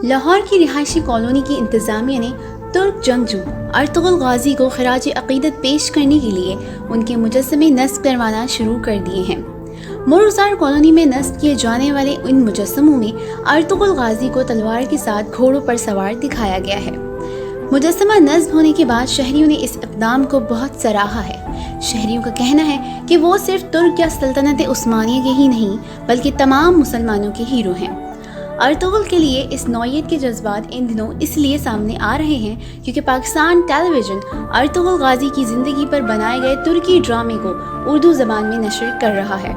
لاہور کی رہائشی کالونی کی انتظامیہ نے ترک جنگجو ارطغرل غازی کو خراج عقیدت پیش کرنے کے لیے ان کے مجسمے نصب کروانا شروع کر دیے ہیں۔ مروزار کالونی میں نصب کیے جانے والے ان مجسموں میں ارطغرل غازی کو تلوار کے ساتھ گھوڑوں پر سوار دکھایا گیا ہے۔ مجسمہ نصب ہونے کے بعد شہریوں نے اس اقدام کو بہت سراہا ہے۔ شہریوں کا کہنا ہے کہ وہ صرف ترک یا سلطنت عثمانیہ کے ہی نہیں بلکہ تمام مسلمانوں کے ہیرو ہیں۔ ارطغرل کے لیے اس نوعیت کے جذبات ان دنوں اس لیے سامنے آ رہے ہیں کیونکہ پاکستان ٹیلی ویژن ارطغرل غازی کی زندگی پر بنائے گئے ترکی ڈرامے کو اردو زبان میں نشر کر رہا ہے۔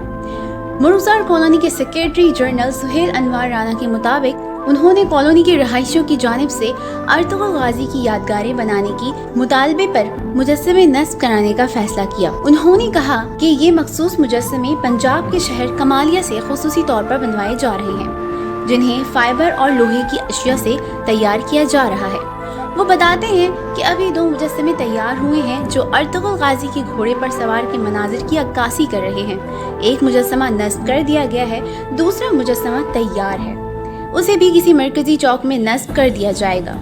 مروزار کالونی کے سیکریٹری جنرل سہیل انوار رانا کے مطابق انہوں نے کالونی کے رہائشیوں کی جانب سے ارطغرل غازی کی یادگاریں بنانے کی مطالبے پر مجسمے نصب کرانے کا فیصلہ کیا۔ انہوں نے کہا کہ یہ مخصوص مجسمے پنجاب کے شہر کمالیہ سے خصوصی طور پر بنوائے جا رہے ہیں، جنہیں فائبر اور لوہے کی اشیاء سے تیار کیا جا رہا ہے۔ وہ بتاتے ہیں کہ ابھی 2 مجسمے تیار ہوئے ہیں جو ارطغرل غازی کے گھوڑے پر سوار کے مناظر کی عکاسی کر رہے ہیں۔ ایک مجسمہ نصب کر دیا گیا ہے، دوسرا مجسمہ تیار ہے، اسے بھی کسی مرکزی چوک میں نصب کر دیا جائے گا۔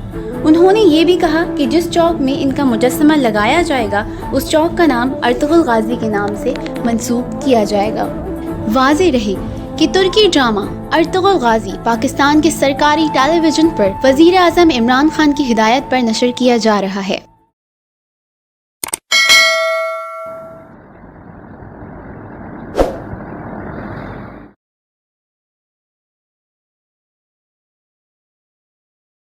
انہوں نے یہ بھی کہا کہ جس چوک میں ان کا مجسمہ لگایا جائے گا اس چوک کا نام ارطغرل غازی کے نام سے منسوب کیا جائے گا۔ واضح رہے کہ ترکی ڈرامہ ارطغرل غازی پاکستان کے سرکاری ٹیلی ویژن پر وزیر اعظم عمران خان کی ہدایت پر نشر کیا جا رہا ہے۔